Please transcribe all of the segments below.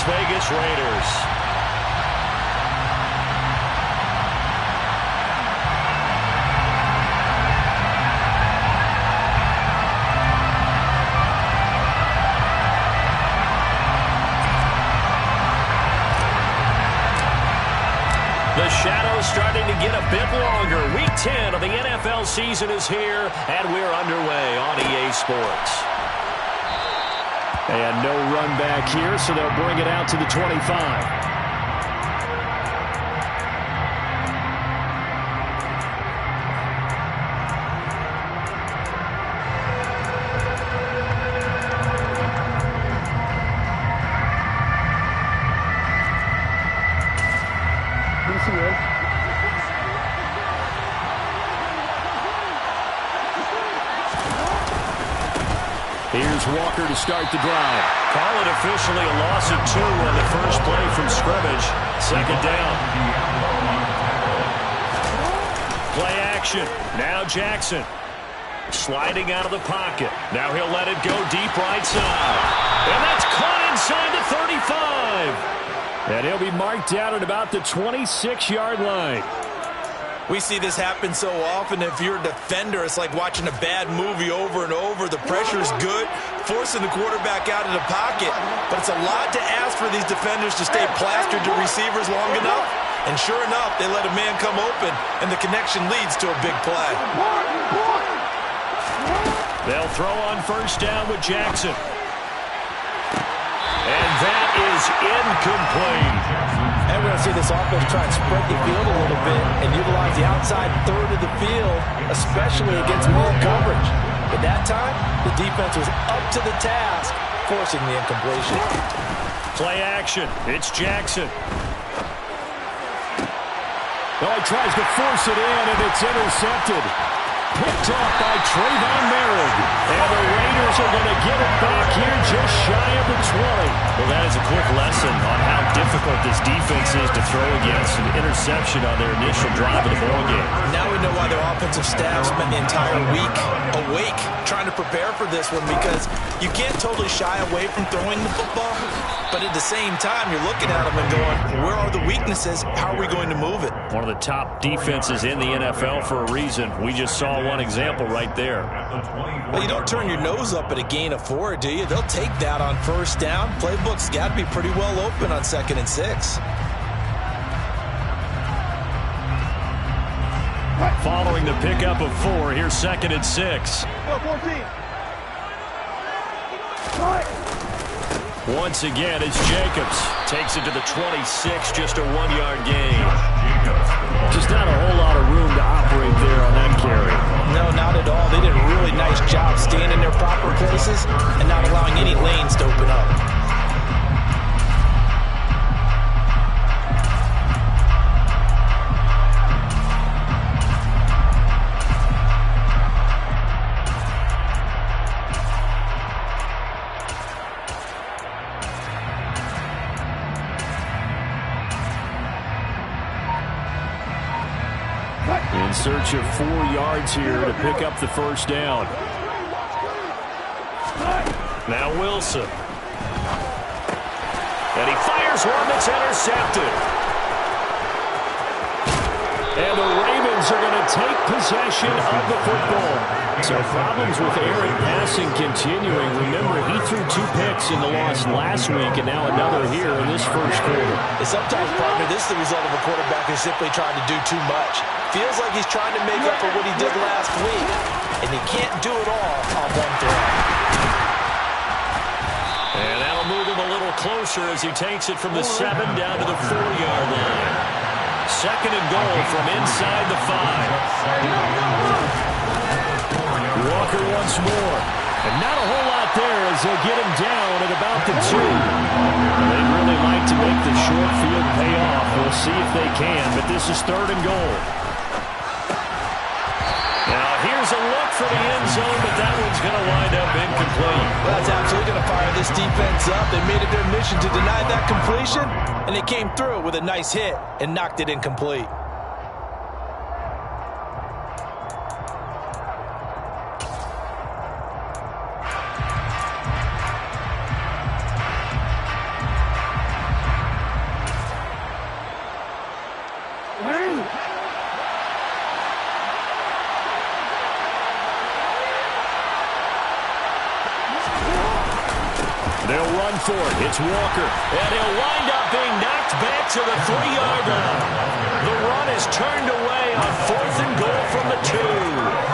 Las Vegas Raiders. The shadow's starting to get a bit longer. Week 10 of the NFL season is here, and we're underway on EA Sports. And no run back here, so they'll bring it out to the 25. Here's Walker to start the drive. Call it officially a loss of 2 on the first play from scrimmage. Second down. Play action. Now Jackson. Sliding out of the pocket. Now he'll let it go deep right side. And that's caught inside the 35. And he'll be marked out at about the 26-yard line. We see this happen so often. If you're a defender, it's like watching a bad movie over and over. The pressure's good, forcing the quarterback out of the pocket. But it's a lot to ask for these defenders to stay plastered to receivers long enough. And sure enough, they let a man come open, and the connection leads to a big play. They'll throw on first down with Jackson. And that is incomplete. And we're going to see this offense try and spread the field a little bit and utilize the outside third of the field, especially against man coverage. But that time, the defense was up to the task, forcing the incompletion. Play action. It's Jackson. Oh, he tries to force it in, and it's intercepted. Picked off by Trayvon Merritt. And the Raiders are going to get it back here just shy of the 20. Well, that is a quick lesson on how difficult this defense is to throw against. An interception on their initial drive of the ballgame. Now we know why their offensive staff spent the entire week awake trying to prepare for this one, because you can't totally shy away from throwing the football. But at the same time, you're looking at them and going, where are the weaknesses? How are we going to move it? One of the top defenses in the NFL for a reason. We just saw one example right there. Well, you don't turn your nose up at a gain of 4, do you? They'll take that on first down. Playbook's got to be pretty well open on 2nd and 6. Following the pickup of 4, here's 2nd and 6. Once again, it's Jacobs. Takes it to the 26, just a 1-yard gain. Just not a whole lot of room to operate there on that carry. No, not at all. They did a really nice job staying in their proper places and not allowing any lanes to open up. In search of 4 yards here to pick up the first down. Now Wilson. And he fires one that's intercepted. And the Ravens are going to take possession of the football. So problems with Aaron passing continuing. Remember, he threw 2 picks in the loss last week, and now another here in this first quarter. And sometimes, partner, this is the result of a quarterback who's simply trying to do too much. Feels like he's trying to make up for what he did last week, and he can't do it all on one throw. And that'll move him a little closer as he takes it from the 7 down to the 4-yard line. 2nd and goal from inside the 5. Walker once more. And not a whole lot there as they'll get him down at about the 2. They'd really like to make the short field pay off. We'll see if they can, but this is 3rd and goal. Now here's a look for the end zone, but that one's going to wind up incomplete. Well, that's absolutely going to fire this defense up. They made it their mission to deny that completion, and they came through with a nice hit and knocked it incomplete. They'll run for it. It's Walker. And he'll wind up being knocked back to the 3-yard line. The run is turned away on 4th and goal from the 2.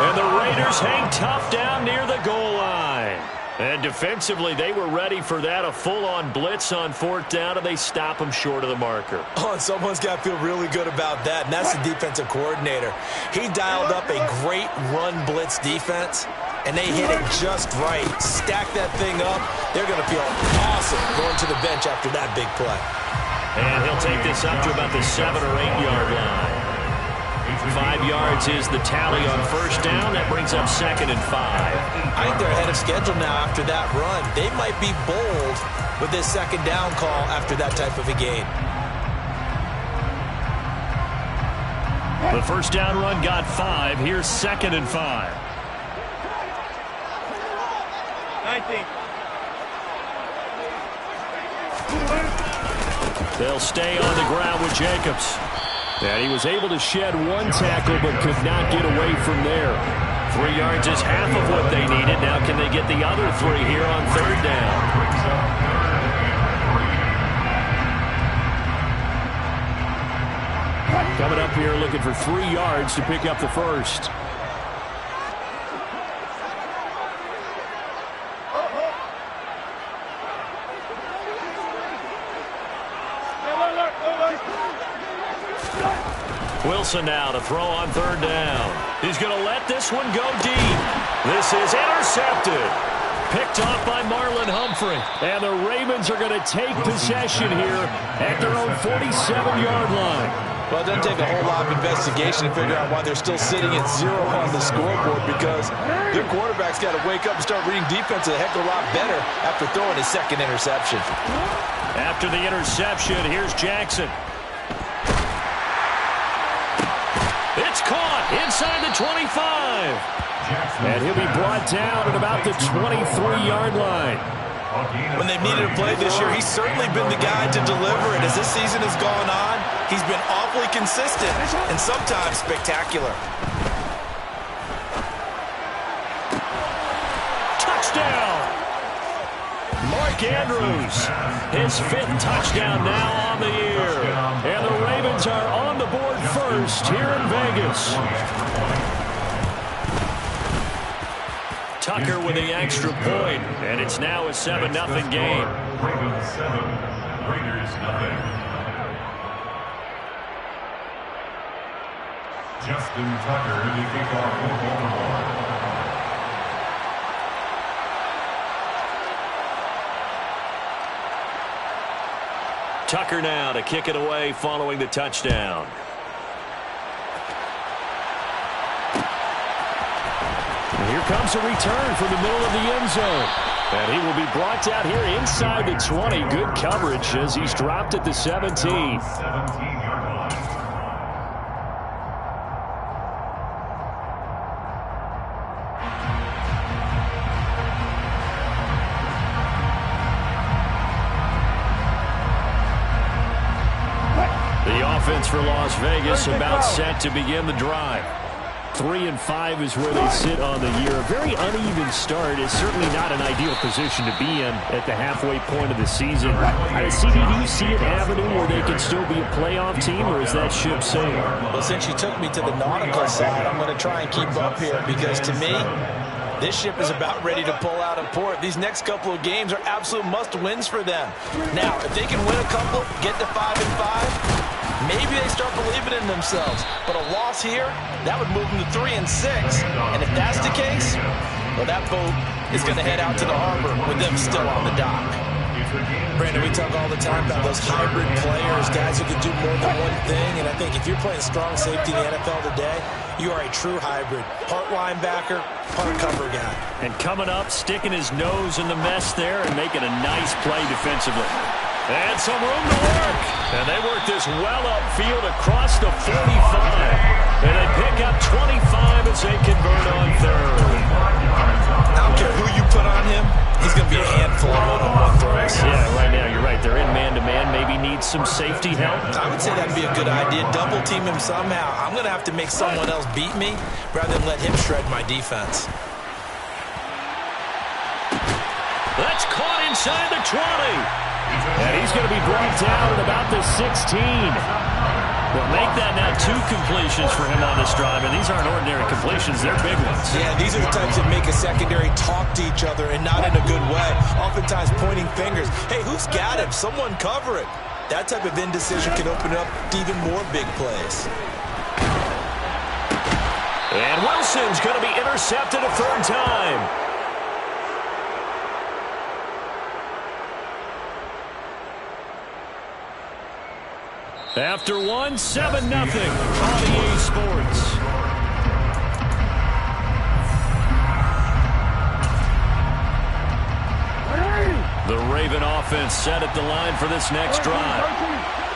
And the Raiders hang tough down near the goal line. And defensively, they were ready for that, a full-on blitz on 4th down, and they stop them short of the marker. Oh, and someone's got to feel really good about that, and that's the defensive coordinator. He dialed up a great run blitz defense, and they hit it just right. Stack that thing up. They're going to feel awesome going to the bench after that big play. And he'll take this up to about the 7- or 8-yard line. 5 yards is the tally on 1st down. That brings up 2nd and 5. I think they're ahead of schedule now after that run. They might be bold with this 2nd down call after that type of a game. The 1st down run got 5. Here's 2nd and 5. They'll stay on the ground with Jacobs. And he was able to shed 1 tackle but could not get away from there. 3 yards is half of what they needed. Now can they get the other 3 here on 3rd down? Coming up here looking for 3 yards to pick up the 1st. Wilson now to throw on 3rd down. He's going to let this one go deep. This is intercepted. Picked off by Marlon Humphrey. And the Ravens are going to take possession here at their own 47-yard line. Well, it doesn't take a whole lot of investigation to figure out why they're still sitting at 0 on the scoreboard, because their quarterback's got to wake up and start reading defense a heck of a lot better after throwing his 2nd interception. After the interception, here's Jackson. It's caught inside the 25. And he'll be brought down at about the 23-yard line. When they've needed a play this year, he's certainly been the guy to deliver it. As this season has gone on, he's been awfully consistent and sometimes spectacular. Touchdown! Mark Andrews, his 5th touchdown now on the year. And the Ravens are on the board first here in Vegas. Tucker with the extra point, and it's now a 7-0 game. Ravens 7, Raiders 0. Justin Tucker, the kickoff for Baltimore. Tucker now to kick it away following the touchdown. And here comes a return from the middle of the end zone. And he will be brought down here inside the 20. Good coverage as he's dropped at the 17. 17-yard line. The offense for Las Vegas about set to begin the drive. 3-5 is where they sit on the year. A very uneven start is certainly not an ideal position to be in at the halfway point of the season. CD, do you see an avenue where they can still be a playoff team, or is that ship sailed? Well, since you took me to the nautical side, I'm going to try and keep up here, because to me, this ship is about ready to pull out of port. These next couple of games are absolute must-wins for them. Now, if they can win a couple, get to 5-5, maybe they start believing in themselves. But a loss here, that would move them to 3-6. And if that's the case, well, that boat is going to head out to the harbor with them still on the dock. Brandon, we talk all the time about those hybrid players, guys who can do more than one thing. And I think if you're playing strong safety in the NFL today, you are a true hybrid. Part linebacker, part cover guy. And coming up, sticking his nose in the mess there and making a nice play defensively. And some room to work. And they work this well upfield across the 45. And they pick up 25 as they convert on 3rd. I don't care who you put on him, he's going to be a handful of one-on-one throws. Yeah, right now you're right. They're in man-to-man. Maybe needs some safety help. I would say that'd be a good idea. Double team him somehow. I'm going to have to make someone else beat me rather than let him shred my defense. That's caught inside the 20. And he's going to be brought down at about the 16. Well, make that now 2 completions for him on this drive, and these aren't ordinary completions. They're big ones. Yeah, these are the types that make a secondary talk to each other, and not in a good way. Oftentimes pointing fingers. Hey, who's got him? Someone cover it. That type of indecision can open up to even more big plays. And Wilson's going to be intercepted a 3rd time. After 1, 7-0 on EA Sports. The Raven offense set at the line for this next drive.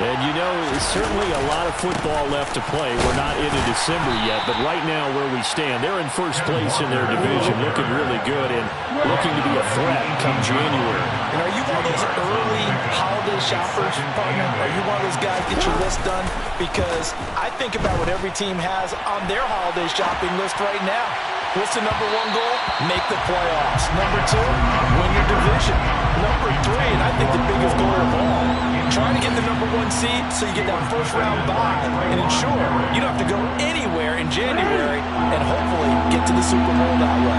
And you know, certainly a lot of football left to play. We're not into December yet, but right now where we stand, they're in first place in their division, looking really good and looking to be a threat come January. And are you one of those early holiday shoppers, partner? Are you one of those guys get your list done? Because I think about what every team has on their holiday shopping list right now. What's the number 1 goal? Make the playoffs. Number 2, win your division. Number 3, and I think the biggest goal of all, trying to get the number 1 seed so you get that first-round bye and ensure you don't have to go anywhere in January and hopefully get to the Super Bowl that way.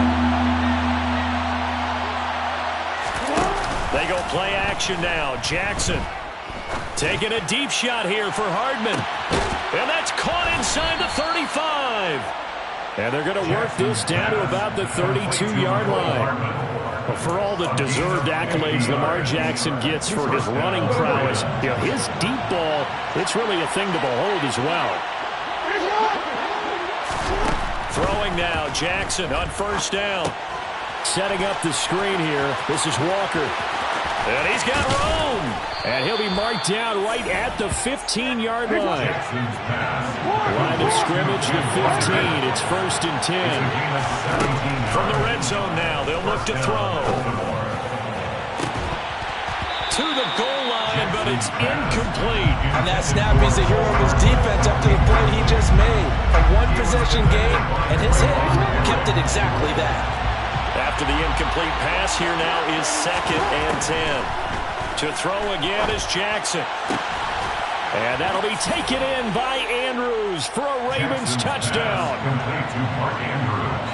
They go play action now. Jackson taking a deep shot here for Hardman. And that's caught inside the 35. And they're going to work this down to about the 32-yard line. Well, for all the deserved accolades Lamar Jackson gets for his running prowess, you know, his deep ball, it's really a thing to behold as well. Throwing now, Jackson on 1st down. Setting up the screen here, this is Walker. And he's got room. And he'll be marked down right at the 15-yard line. Line of scrimmage, the 15. It's 1st and 10. From the red zone now, they'll look to throw. To the goal line, but it's incomplete. On that snap, he's the hero of his defense up to the play he just made. A 1-possession game, and his hit kept it exactly that. After the incomplete pass, here now is 2nd and 10. To throw again is Jackson. And that'll be taken in by Andrews for a Ravens touchdown.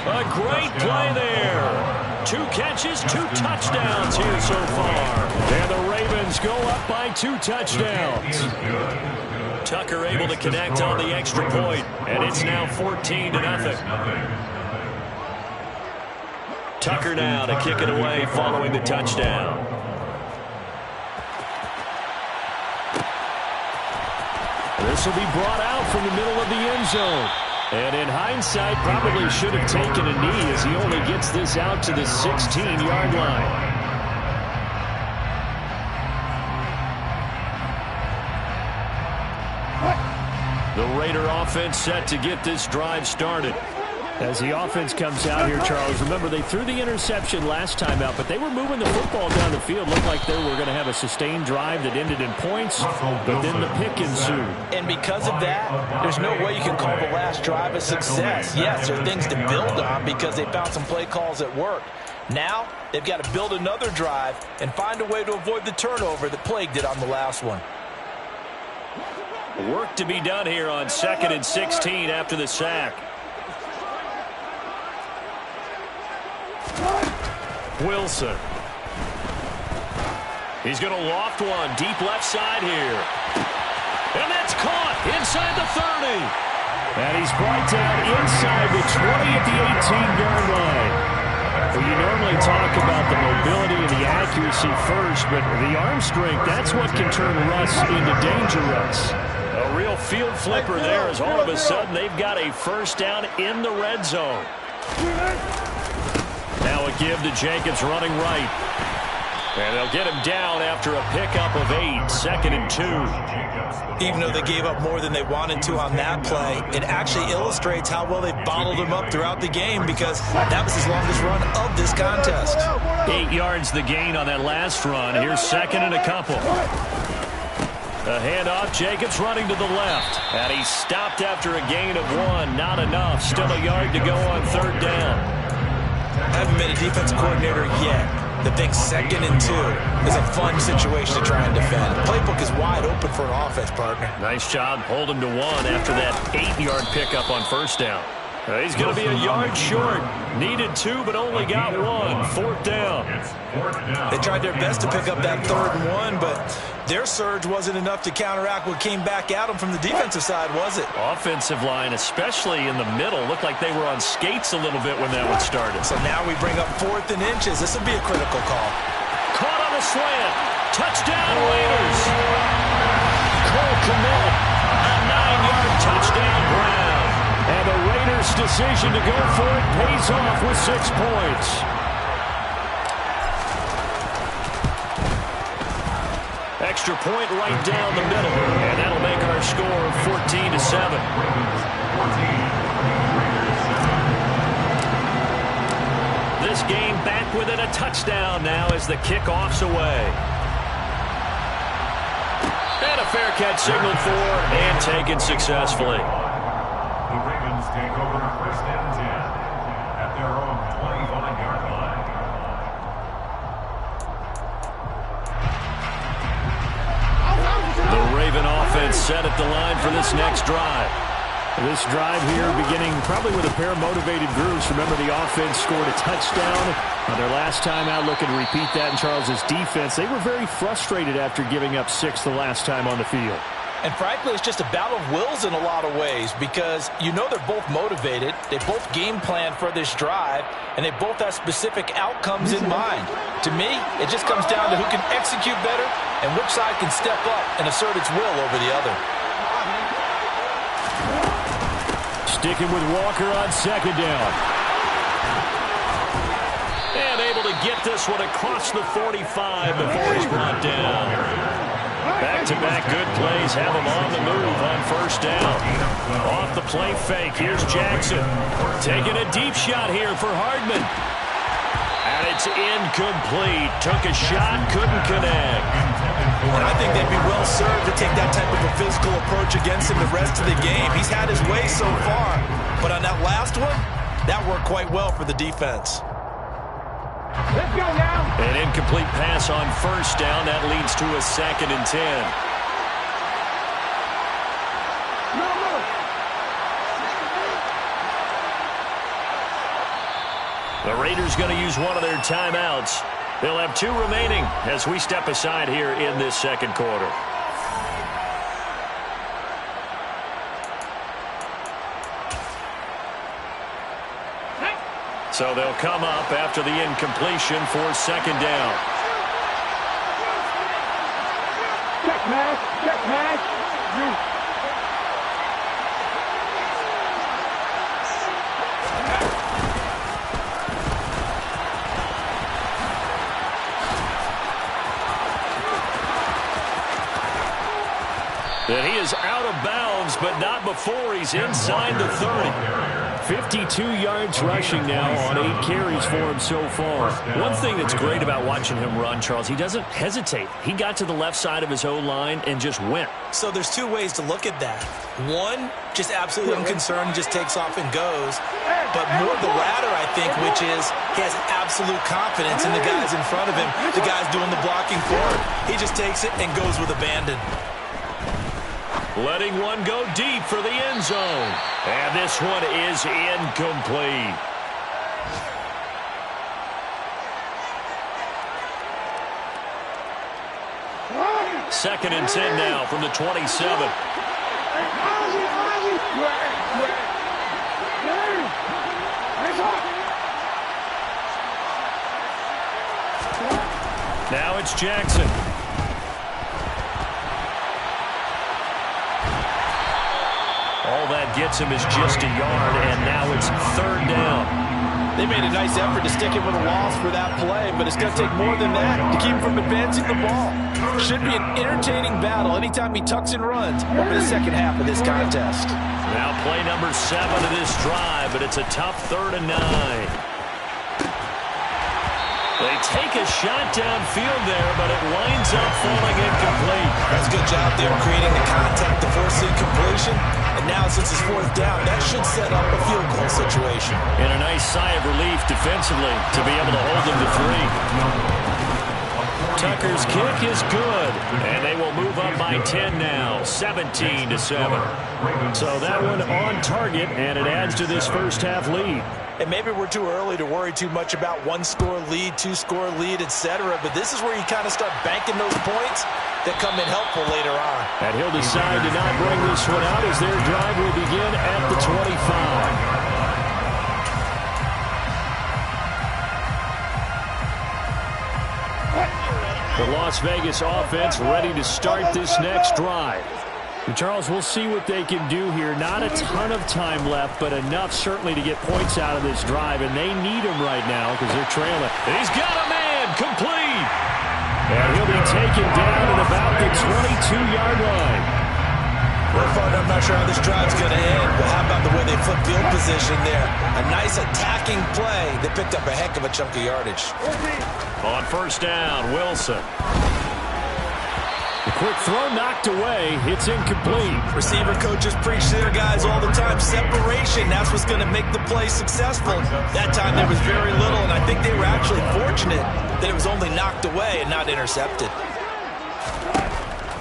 A great play there. 2 catches, 2 touchdowns here so far. And the Ravens go up by 2 touchdowns. Tucker able to connect on the extra point, and it's now 14-0. Tucker now to kick it away following the touchdown. This will be brought out from the middle of the end zone. And in hindsight, probably should have taken a knee as he only gets this out to the 16-yard line. The Raider offense set to get this drive started. As the offense comes out here, Charles, remember they threw the interception last time out, but they were moving the football down the field. Looked like they were going to have a sustained drive that ended in points, but then the pick ensued. And because of that, there's no way you can call the last drive a success. Yes, there are things to build on because they found some play calls that worked. Now, they've got to build another drive and find a way to avoid the turnover that plagued it on the last one. Work to be done here on 2nd and 16 after the sack. Wilson. He's going to loft one deep left side here. And that's caught inside the 30. And he's brought down inside the 20 at the 18-yard line. Well, you normally talk about the mobility and the accuracy first, but the arm strength, that's what can turn Russ into dangerous. A real field flipper there as all of a sudden they've got a 1st down in the red zone. Now a give to Jenkins running right. And they'll get him down after a pickup of 8, 2nd and 2. Even though they gave up more than they wanted to on that play, it actually illustrates how well they bottled him up throughout the game because that was his longest run of this contest. 8 yards the gain on that last run. Here's 2nd and a couple. A handoff, Jacobs running to the left. And he stopped after a gain of 1. Not enough. Still a yard to go on 3rd down. I haven't been a defense coordinator yet, that thinks 2nd and 2 is a fun situation to try and defend. The playbook is wide open for an offense, partner. Nice job holding to 1 after that 8-yard pickup on first down. He's going to be a yard short. Needed 2, but only got 1. 4th down. They tried their best to pick up that 3rd and 1, but their surge wasn't enough to counteract what came back at them from the defensive side, was it? Offensive line, especially in the middle, looked like they were on skates a little bit when that one started. So now we bring up 4th and inches. This will be a critical call. Caught on a slant. Touchdown, Raiders. Cole Kmet, a 9-yard touchdown ground. And the Raiders' decision to go for it pays off with 6 points. Extra point right down the middle, and that'll make our score 14-7. This game back within a touchdown now as the kickoff's away. And a fair catch signaled for and taken successfully. The Ravens take over 1st and 10 at their own 21-yard line. The Raven offense set at the line for this next drive. This drive here beginning probably with a pair of motivated groups. Remember, the offense scored a touchdown on their last time out. Looking to repeat that in Charles's defense. They were very frustrated after giving up 6 the last time on the field. And frankly, it's just a battle of wills in a lot of ways because you know they're both motivated. They both game plan for this drive, and they both have specific outcomes in mind. To me, it just comes down to who can execute better and which side can step up and assert its will over the other. Sticking with Walker on 2nd down. And able to get this one across the 45 before he's brought down. Back-to-back good plays have him on the move on 1st down. Off the play fake, here's Jackson. Taking a deep shot here for Hardman. And it's incomplete. Took a shot, couldn't connect. And I think they'd be well served to take that type of a physical approach against him the rest of the game. He's had his way so far, but on that last one, that worked quite well for the defense. Let's go now. An incomplete pass on 1st down. That leads to a 2nd and 10. The Raiders going to use one of their timeouts. They'll have 2 remaining as we step aside here in this 2nd quarter. So they'll come up after the incompletion for 2nd down. Check match. And he is out of bounds, but not before he's inside the 30. 52 yards rushing now on 8 carries for him so far. One thing that's great about watching him run, Charles, he doesn't hesitate. He got to the left side of his O-line and just went. So there's 2 ways to look at that. One, just absolutely unconcerned, just takes off and goes. But more the latter, I think, which is he has absolute confidence in the guys in front of him, the guys doing the blocking for him. He just takes it and goes with abandon. Letting one go deep for the end zone. And this one is incomplete. Second and 10 now from the 27. Now it's Jackson. All that gets him is just a yard, and now it's 3rd down. They made a nice effort to stick him with a loss for that play, but it's going to take more than that to keep him from advancing the ball. Should be an entertaining battle anytime he tucks and runs over the second half of this contest. Now play number 7 of this drive, but it's a tough 3rd and 9. They take a shot downfield there, but it winds up falling incomplete. That's a good job there creating the contact to force the incompletion. And now since it's fourth down, that should set up a field goal situation. And a nice sigh of relief defensively to be able to hold them to 3. Tucker's kick is good, and they will move up by 10 now, 17-7. So that one on target, and it adds to this first half lead. And maybe we're too early to worry too much about one-score lead, two-score lead, etc. But this is where you kind of start banking those points that come in helpful later on. And he'll decide to not bring this one out as their drive will begin at the 25. The Las Vegas offense ready to start this next drive. And Charles, we'll see what they can do here. Not a ton of time left, but enough certainly to get points out of this drive, and they need them right now because they're trailing. He's got a man, complete. And he'll be taken down at about the 22-yard line. Well, I'm not sure how this drive's going to end, but how about the way they flip field position there? A nice attacking play that picked up a heck of a chunk of yardage. On first down, Wilson. The quick throw knocked away. It's incomplete. Receiver coaches preach to their guys all the time. Separation, that's what's going to make the play successful. That time there was very little, and I think they were actually fortunate that it was only knocked away and not intercepted.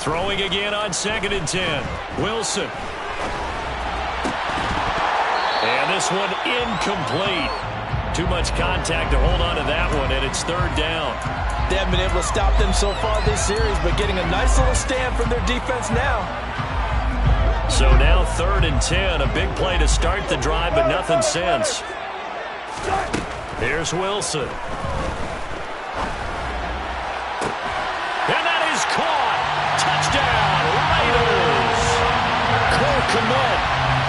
Throwing again on 2nd and 10. Wilson. And this one incomplete. Too much contact to hold on to that one, and it's 3rd down. They haven't been able to stop them so far this series, but getting a nice little stand from their defense now. So now 3rd and 10. A big play to start the drive, but nothing since. Here's Wilson. And that is caught. Touchdown, Raiders. Cole Kmet,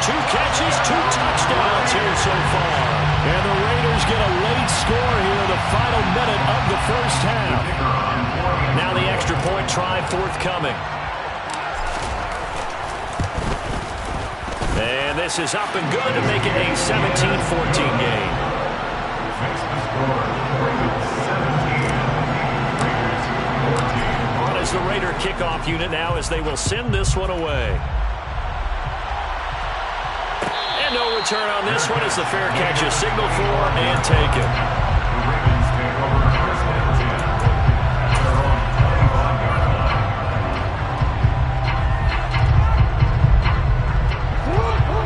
2 catches, 2 touchdowns here so far. And the Raiders get a late score here, the final minute of the first half. Now the extra point try forthcoming. And this is up and good to make it a 17-14 game. On as the Raider kickoff unit now as they will send this one away. And no return on this one as the fair catch is signaled for and taken.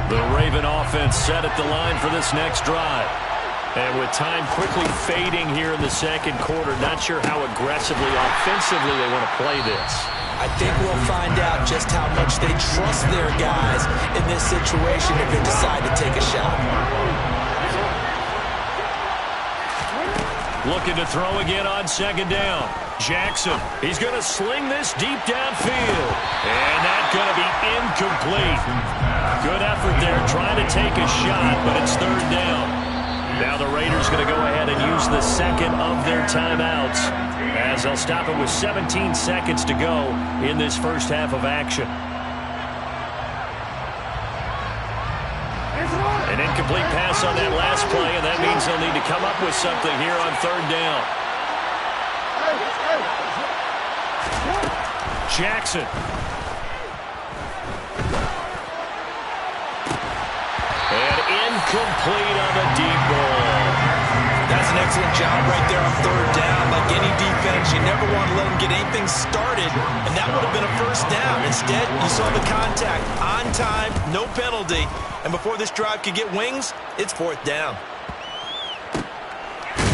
The Raven offense set at the line for this next drive. And with time quickly fading here in the second quarter, not sure how aggressively, offensively they want to play this. I think we'll find out just how much they trust their guys in this situation if they decide to take a shot. Looking to throw again on 2nd down. Jackson, he's going to sling this deep downfield. And that's going to be incomplete. Good effort there trying to take a shot, but it's 3rd down. Now the Raiders going to go ahead and use the second of their timeouts as they'll stop it with 17 seconds to go in this first half of action. An incomplete pass on that last play, and that means they'll need to come up with something here on 3rd down. Jackson. And incomplete on the deep ball. That's an excellent job right there on 3rd down. Like any defense, you never want to let them get anything started, and that would have been a first down. Instead, you saw the contact on time, no penalty, and before this drive could get wings, it's 4th down.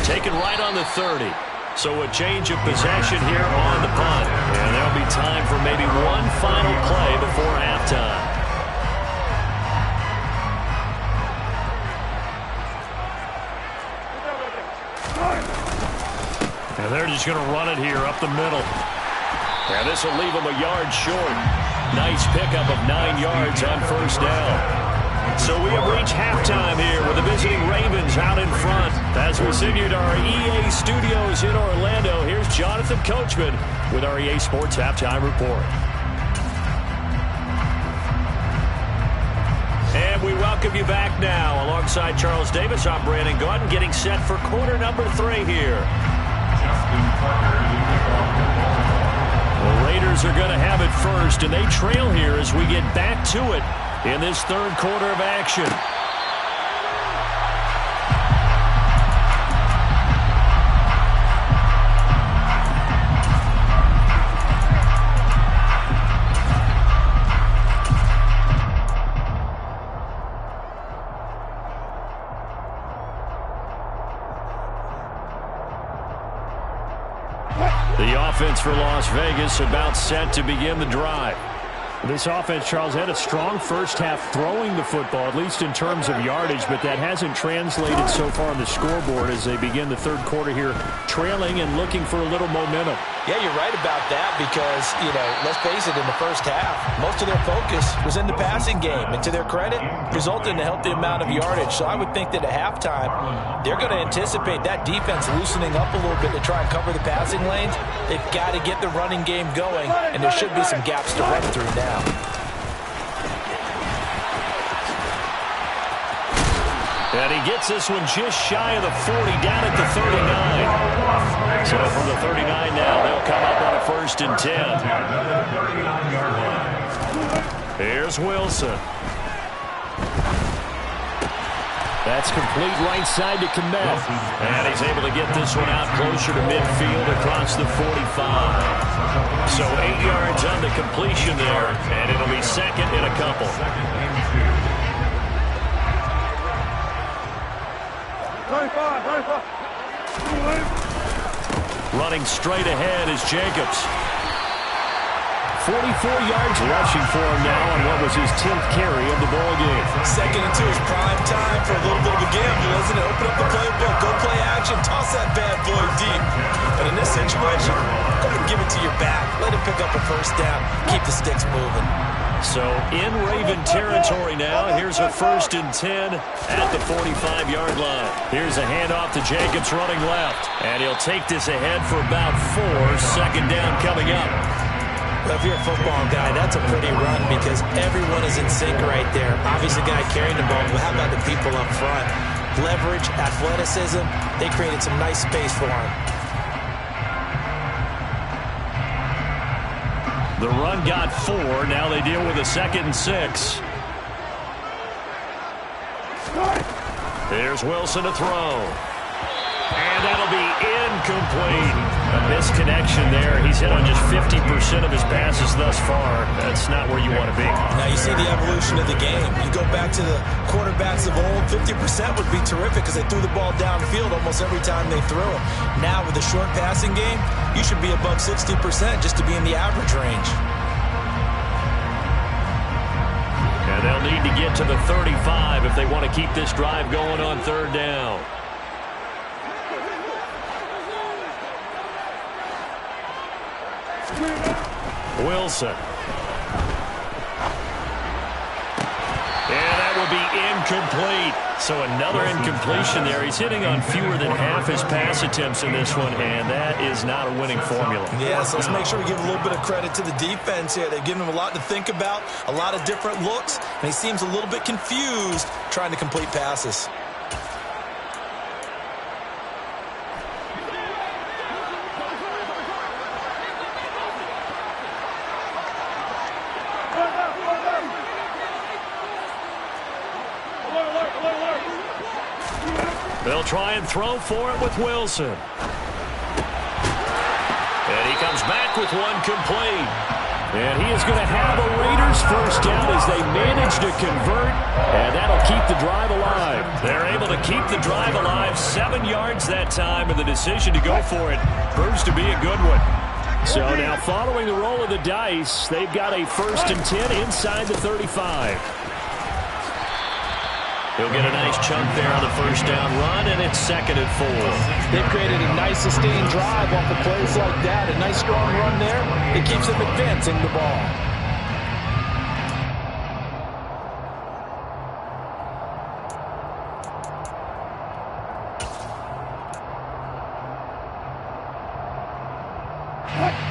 Taken right on the 30. So a change of possession here on the punt. And there'll be time for maybe one final play before halftime. And they're just going to run it here up the middle. And this will leave them a yard short. Nice pickup of 9 yards on first down. So we have reached halftime here with the visiting Ravens out in front. As we send you to our EA studios in Orlando, here's Jonathan Coachman with our EA Sports Halftime Report. And we welcome you back now. Alongside Charles Davis, I'm Brandon Gaudin, getting set for quarter number 3 here. The Raiders are going to have it first, and they trail here as we get back to it in this third quarter of action. The offense for Las Vegas about set to begin the drive. This offense, Charles, had a strong first half throwing the football, at least in terms of yardage, but that hasn't translated so far on the scoreboard as they begin the third quarter here, trailing and looking for a little momentum. Yeah, you're right about that because, let's face it, in the first half, most of their focus was in the passing game. And to their credit, resulted in a healthy amount of yardage. So I would think that at halftime, they're going to anticipate that defense loosening up a little bit to try and cover the passing lanes. They've got to get the running game going, and there should be some gaps to run through now. And he gets this one just shy of the 40, down at the 39. So from the 39 now, they'll come up on a 1st and 10. Here's Wilson. That's complete right side to Komet. And he's able to get this one out closer to midfield across the 45. So 8 yards on the completion there, and it'll be second and a couple. Running straight ahead is Jacobs. 44 yards rushing for him now on what was his 10th carry of the ball game. 2nd and 2 is prime time for a little bit of a gamble, isn't it? Open up the playbook, go play action, toss that bad boy deep. But in this situation, go ahead and give it to your back. Let him pick up a 1st down. Keep the sticks moving. So in Raven territory now, here's a 1st and 10 at the 45-yard line. Here's a handoff to Jacobs running left. And he'll take this ahead for about 4. 2nd down coming up. Well, if you're a football guy, that's a pretty run because everyone is in sync right there. Obviously, the guy carrying the ball, but how about the people up front? Leverage, athleticism, they created some nice space for him. The run got 4. Now they deal with a 2nd and 6. Here's Wilson to throw. And that'll be incomplete. A misconnection there. He's hit on just 50% of his passes thus far. That's not where you want to be. Now you see the evolution of the game. You go back to the quarterbacks of old, 50% would be terrific because they threw the ball downfield almost every time they threw it. Now with the short passing game, you should be above 60% just to be in the average range. And they'll need to get to the 35 if they want to keep this drive going on 3rd down. Wilson. And that will be incomplete. So another incompletion there. He's hitting on fewer than half his pass attempts in this one, and that is not a winning formula. Yes, let's make sure we give a little bit of credit to the defense here. They've given him a lot to think about, a lot of different looks, and he seems a little bit confused trying to complete passes. They'll try and throw for it with Wilson. And he comes back with one complete. And he is going to have a Raiders 1st down as they manage to convert, and that'll keep the drive alive. They're able to keep the drive alive. 7 yards that time, and the decision to go for it proves to be a good one. So now following the roll of the dice, they've got a 1st and 10 inside the 35. He'll get a nice chunk there on the 1st down run, and it's 2nd and 4. They've created a nice sustained drive off of plays like that. A nice strong run there. It keeps them advancing the ball.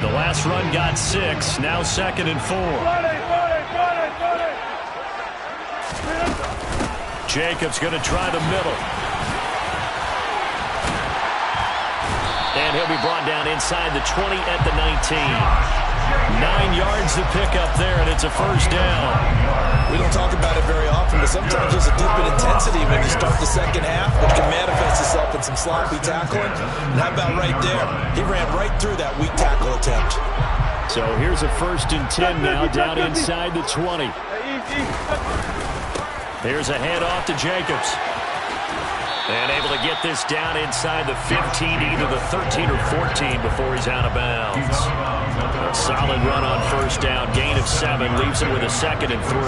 The last run got 6. Now 2nd and 4. Jacobs going to try the middle. And he'll be brought down inside the 20 at the 19. 9 yards to pick up there, and it's a first down. We don't talk about it very often, but sometimes there's a dip in intensity when you start the second half, which can manifest itself in some sloppy tackling. And how about right there? He ran right through that weak tackle attempt. So here's a 1st and 10 now, down inside the 20. Here's a handoff to Jacobs. And able to get this down inside the 15, either the 13 or 14 before he's out of bounds. A solid run on 1st down, gain of 7, leaves him with a 2nd and 3.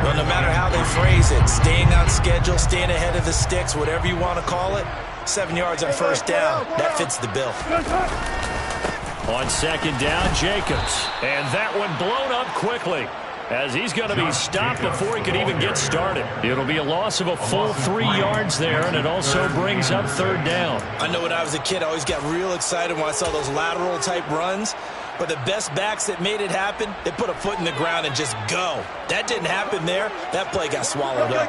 Well, no matter how they phrase it, staying on schedule, staying ahead of the sticks, whatever you want to call it, 7 yards on 1st down, that fits the bill. On 2nd down, Jacobs. And that one blown up quickly, as he's going to be stopped before he could even get started. It'll be a loss of a full 3 yards there, and it also brings up 3rd down. I know when I was a kid, I always got real excited when I saw those lateral-type runs. But the best backs that made it happen, they put a foot in the ground and just go. That didn't happen there. That play got swallowed up.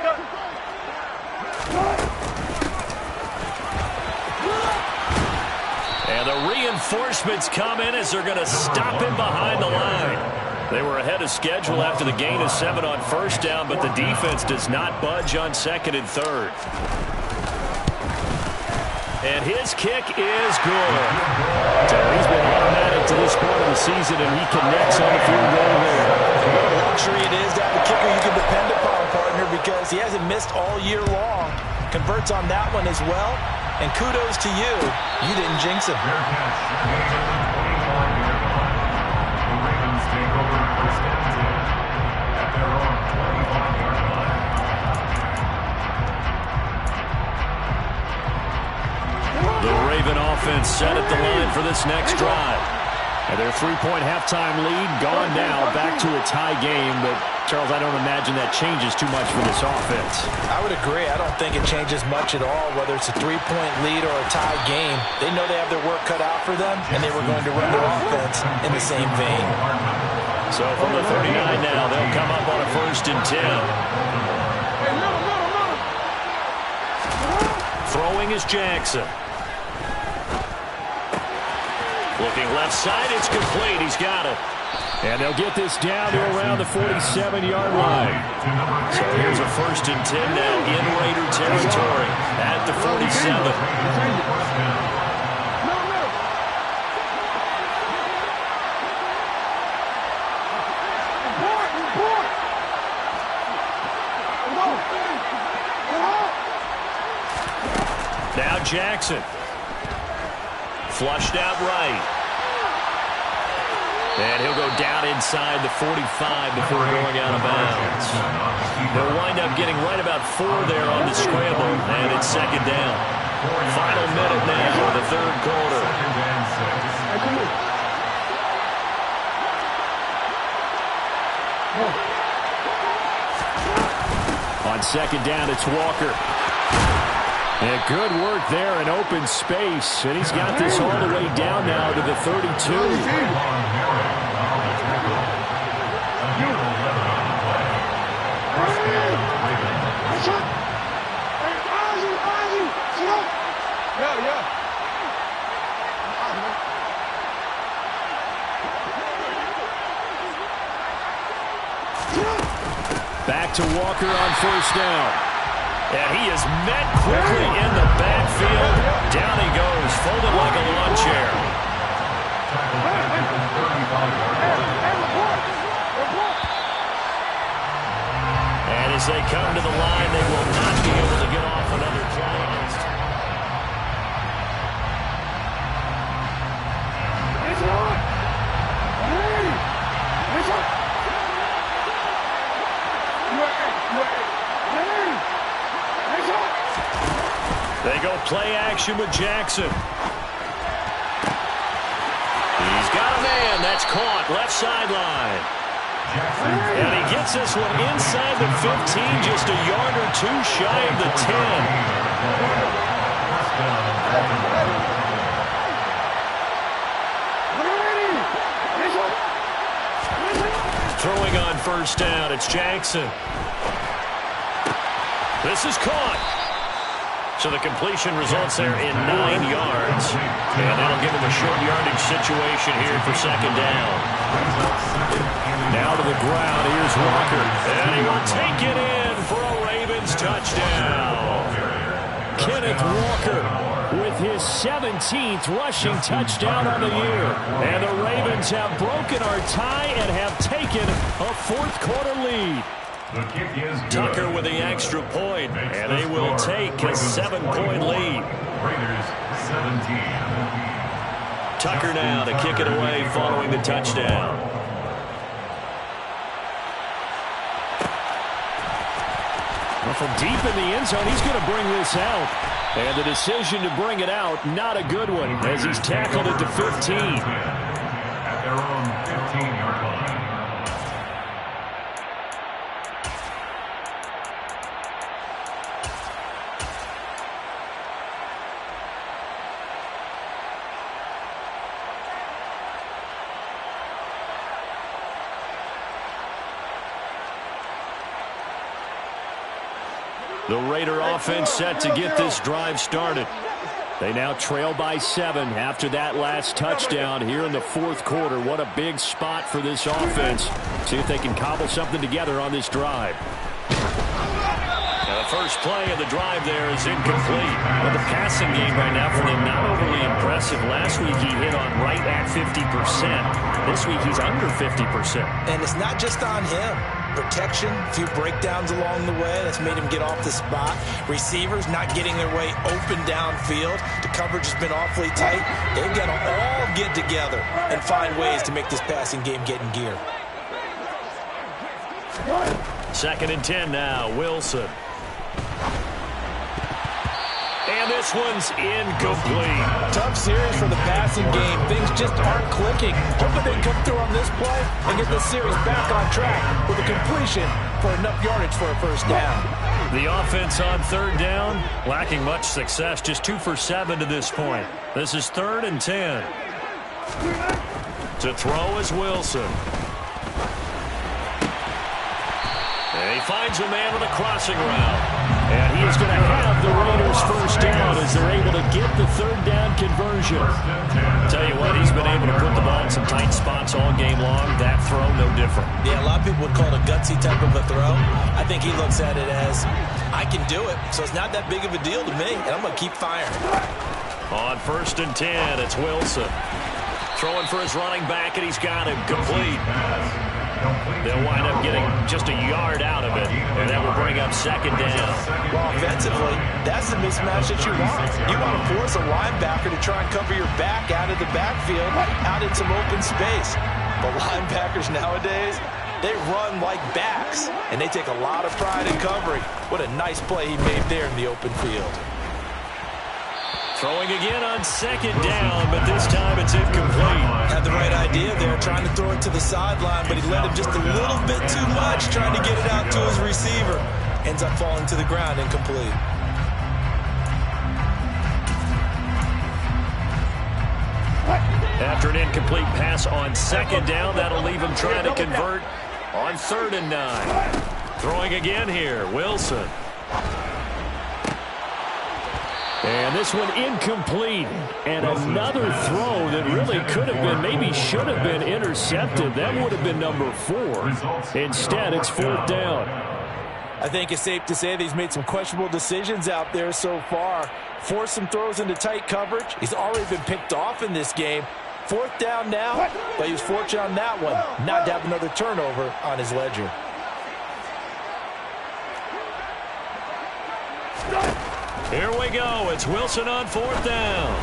And the reinforcements come in as they're going to stop him behind the line. They were ahead of schedule after the gain of 7 on 1st down, but the defense does not budge on 2nd and 3rd. And his kick is good. So he's been automatic to this point of the season, and he connects on the field goal there. What a luxury it is to have a kicker you can depend upon, partner, because he hasn't missed all year long. Converts on that one as well. And kudos to you. You didn't jinx him. The Raven offense set at the line for this next drive. And their 3-point halftime lead gone now, back to a tie game. But, Charles, I don't imagine that changes too much for this offense. I would agree. I don't think it changes much at all, whether it's a 3-point lead or a tie game. They know they have their work cut out for them, and they were going to run their offense in the same vein. So from the 39 now, they'll come up on a 1st and 10. Throwing is Jackson. Looking left side, it's complete. He's got it. And they'll get this down to around the 47-yard line. So here's a 1st and 10 now in Raider territory at the 47. Now Jackson. Flushed out right. And he'll go down inside the 45 before going out of bounds. They'll wind up getting right about 4 there on the scramble, and it's 2nd down. Final minute now of the 3rd quarter. On 2nd down, it's Walker. And good work there in open space. And he's got this all the way down now to the 32. Back to Walker on 1st down. And he is met quickly in the backfield. Down he goes, folded like a lawn chair. And as they come to the line, they will not be able to get off another Giants. They go play action with Jackson. He's got a man. That's caught. Left sideline. And he gets this one inside the 15, just a yard or 2 shy of the 10. Throwing on 1st down, it's Jackson. This is caught. So the completion results there in 9 yards. And that'll give him a short yardage situation here for second down. Now to the ground. Here's Walker. And he will take it in for a Ravens touchdown. Kenneth Walker with his 17th rushing touchdown on the year. And the Ravens have broken our tie and have taken a fourth-quarter lead. The kick is good. Tucker with the extra point, and they will take a 7-point lead. Raiders 17. Tucker now to kick it away following the touchdown. Well, from deep in the end zone, he's going to bring this out. And the decision to bring it out, not a good one, as he's tackled at the 15. At their own 15-yard line. The Raider offense set to get this drive started. They now trail by 7 after that last touchdown here in the fourth quarter. What a big spot for this offense. See if they can cobble something together on this drive. The first play of the drive there is incomplete. But the passing game right now for them not overly impressive. Last week he hit on right at 50%. This week he's under 50%. And it's not just on him. Protection, a few breakdowns along the way. That's made him get off the spot. Receivers not getting their way open downfield. The coverage has been awfully tight. They've got to all get together and find ways to make this passing game get in gear. 2nd and 10 now, Wilson. And this one's incomplete. Tough series for the passing game. Things just aren't clicking. Hoping they come through on this play and get the series back on track with a completion for enough yardage for a first down. The offense on 3rd down, lacking much success. Just 2 for 7 to this point. This is 3rd and 10. To throw is Wilson. And he finds a man with a crossing route. And he is going to have the Raiders first down as they're able to get the 3rd down conversion. Tell you what, he's been able to put the ball in some tight spots all game long. That throw, no different. Yeah, a lot of people would call it a gutsy type of a throw. I think he looks at it as, I can do it, so it's not that big of a deal to me, and I'm going to keep firing. On 1st and 10, it's Wilson. Throwing for his running back, and he's got him complete. They'll wind up getting just a yard out of it, and that will bring up 2nd down. Well, offensively, that's the mismatch that you want. You want to force a linebacker to try and cover your back out of the backfield, out in some open space. But linebackers nowadays, they run like backs, and they take a lot of pride in covering. What a nice play he made there in the open field. Throwing again on 2nd down, but this time it's incomplete. Had the right idea there, trying to throw it to the sideline, but he let him just a little bit too much, trying to get it out to his receiver. Ends up falling to the ground, incomplete. After an incomplete pass on 2nd down, that'll leave him trying to convert on 3rd and 9. Throwing again here, Wilson. And this one incomplete. And another throw that really could have been, maybe should have been intercepted. That would have been number 4. Instead, it's 4th down. I think it's safe to say that he's made some questionable decisions out there so far. Forced some throws into tight coverage. He's already been picked off in this game. 4th down now, but he was fortunate on that one not to have another turnover on his ledger. Here we go. It's Wilson on 4th down.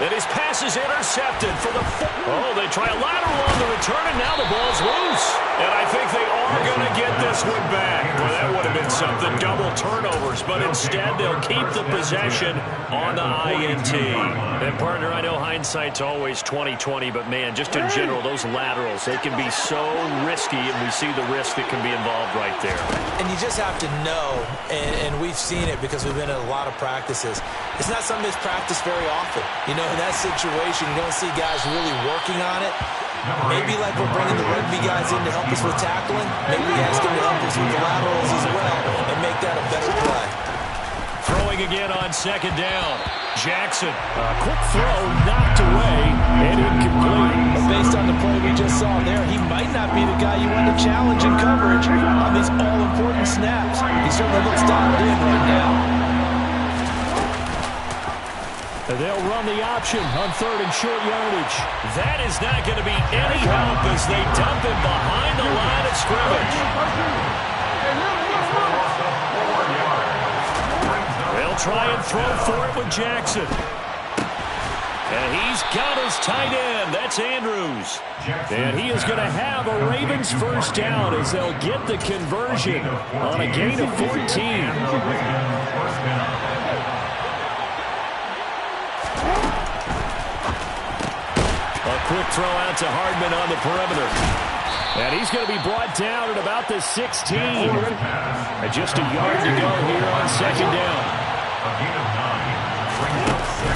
And his pass is intercepted for the... Oh, they try a lateral on the return, and now the ball's loose. And I think they are going to get this one back. Well, that would have been something. Double turnovers. But instead, they'll keep the possession on the INT. And, partner, I know hindsight's always 20/20, but, man, just in general, those laterals, they can be so risky, and we see the risk that can be involved right there. And you just have to know, and we've seen it because we've been at a lot of practices. It's not something that's practiced very often. You know, in that situation, you don't see guys really working on it. Maybe like we're bringing the rugby guys in to help us with tackling, maybe we ask them to help us with the laterals as well and make that a better play. Throwing looking again on second down. Jackson. A quick throw knocked away and incomplete. But based on the play we just saw there, he might not be the guy you want to challenge in coverage on these all-important snaps. He certainly looks dialed in right now. They'll run the option on third and short yardage. That is not going to be any help as they dump him behind the line of scrimmage. They'll try and throw for it with Jackson. And he's got his tight end. That's Andrews. And he is going to have a Ravens first down as they'll get the conversion on a gain of 14. Quick throw out to Hardman on the perimeter. And he's going to be brought down at about the 16. And just a yard to go here on second down.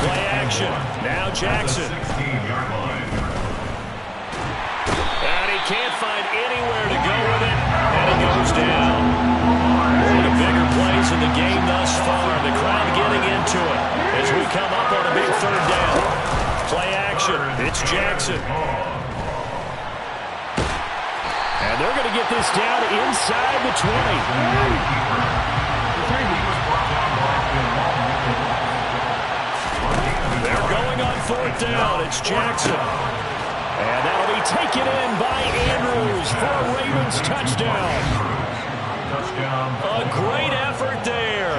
Play action. Now Jackson. And he can't find anywhere to go with it. And he goes down. One of the bigger plays in the game thus far. The crowd getting into it as we come up on a big third down. Play action. It's Jackson. And they're going to get this down inside the 20. They're going on fourth down. It's Jackson. And that'll be taken in by Andrews for a Ravens touchdown. A great effort there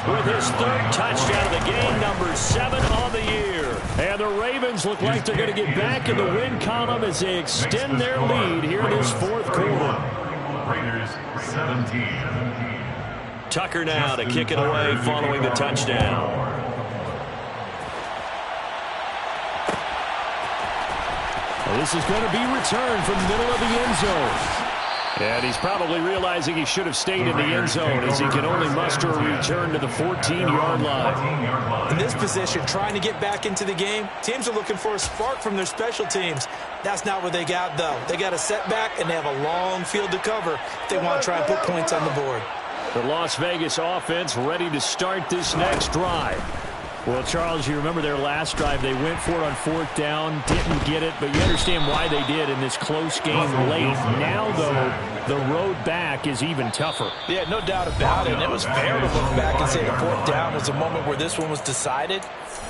with his third touchdown of the game, number 7 on the year. And the Ravens look like they're going to get back in the win column as they extend their lead here in this fourth quarter. Raiders 17. Tucker now to kick it away following the touchdown. Well, this is going to be returned from the middle of the end zone. And he's probably realizing he should have stayed in the end zone as he can only muster a return to the 14-yard line. In this position, trying to get back into the game, teams are looking for a spark from their special teams. That's not what they got, though. They got a setback, and they have a long field to cover if they want to try and put points on the board. The Las Vegas offense ready to start this next drive. Well, Charles, you remember their last drive. They went for it on fourth down, didn't get it, but you understand why they did in this close game late. Now, though, the road back is even tougher. Yeah, no doubt about it. And it was fair to look back and say the fourth down was a moment where this one was decided.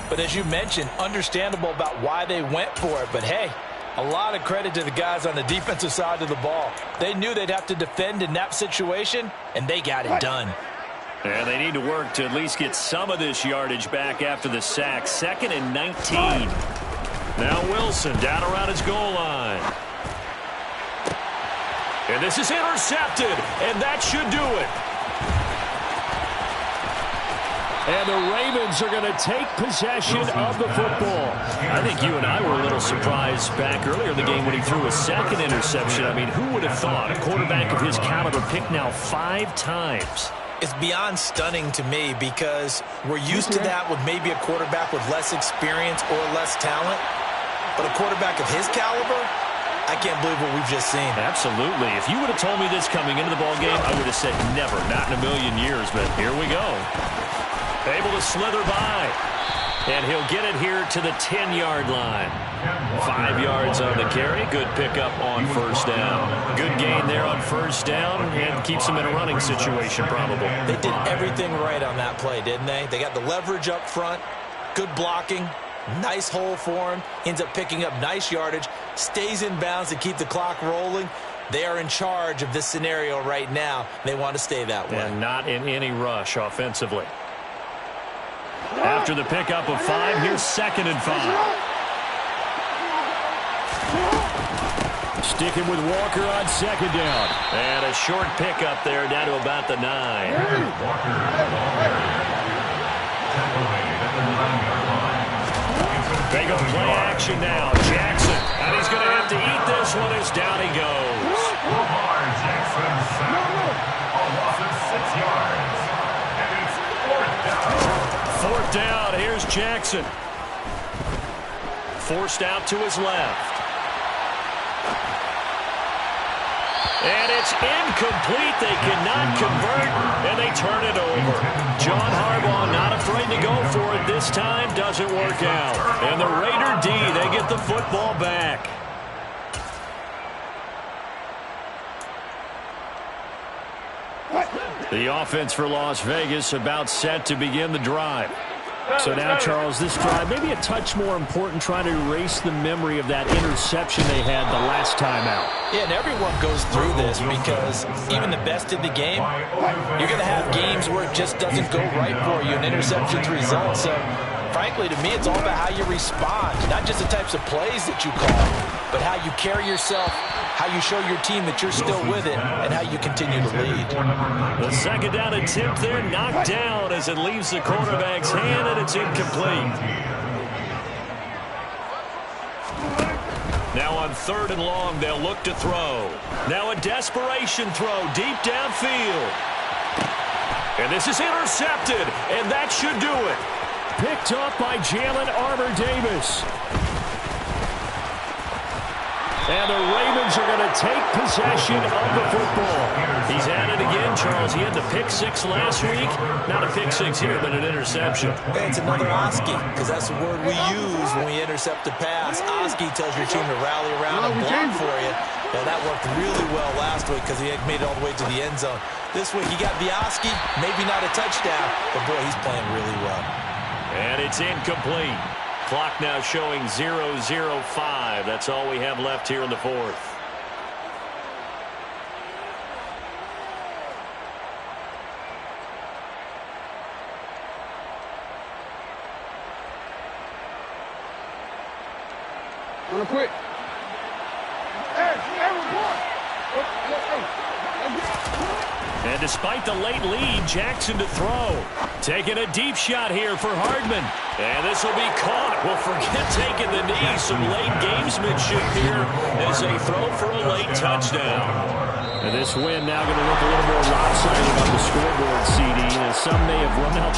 But as you mentioned, understandable about why they went for it. But, hey, a lot of credit to the guys on the defensive side of the ball. They knew they'd have to defend in that situation, and they got it done. And they need to work to at least get some of this yardage back after the sack. 2nd and 19. Now Wilson down around his goal line. And this is intercepted, and that should do it. And the Ravens are going to take possession of the football. I think you and I were a little surprised back earlier in the game when he threw a second interception. I mean, who would have thought a quarterback of his caliber picked now 5 times? It's beyond stunning to me because we're used to that with maybe a quarterback with less experience or less talent. But a quarterback of his caliber, I can't believe what we've just seen. Absolutely. If you would have told me this coming into the ballgame, I would have said never, not in a million years. But here we go. Able to slither by. And he'll get it here to the 10-yard line. 5 yards on the carry. Good pickup on first down. Good gain there on first down and keeps him in a running situation probably. They did everything right on that play, didn't they? They got the leverage up front, good blocking, nice hole for him, ends up picking up nice yardage, stays in bounds to keep the clock rolling. They are in charge of this scenario right now. They want to stay that way. And not in any rush offensively. After the pickup of 5, here's 2nd and 5. Sticking with Walker on second down. And a short pickup there down to about the 9. They go play action now. Jackson. And he's going to have to eat this one as down he goes. Lamar Jackson sacked. A loss of 6 yards. And it's 4th down. 4th down. Here's Jackson. Forced out to his left. And it's incomplete. They cannot convert, and they turn it over. John Harbaugh not afraid to go for it this time. Doesn't work out. And the Raider D, they get the football back. The offense for Las Vegas about set to begin the drive. So now, Charles, this drive maybe a touch more important, trying to erase the memory of that interception they had the last time out. Yeah, and everyone goes through this because even the best in the game, you're going to have games where it just doesn't go right for you, and interceptions result. So, frankly, to me, it's all about how you respond, not just the types of plays that you call, but how you carry yourself, how you show your team that you're still with it, and how you continue to lead. The second down attempt there knocked down as it leaves the quarterback's hand, and it's incomplete. Now on 3rd and long, they'll look to throw. Now a desperation throw deep downfield. And this is intercepted, and that should do it. Picked up by Jalen Armour-Davis. And the Ravens are going to take possession of the football. He's at it again, Charles. He had the pick 6 last week. Not a pick 6 here, but an interception. Hey, it's another Oski, because that's the word we use when we intercept a pass. Oski tells your team to rally around and block for you. Yeah, that worked really well last week because he had made it all the way to the end zone. This week, he got the Oski, maybe not a touchdown, but boy, he's playing really well. And it's incomplete. Clock now showing 0:05. That's all we have left here in the 4th. Real quick. And despite the late lead, Jackson to throw. Taking a deep shot here for Hardman. And this will be caught. Well, forget taking the knee. Some late gamesmanship here as they throw for a late touchdown. And this win now going to look a little more lopsided on the scoreboard, CD, as some may have run out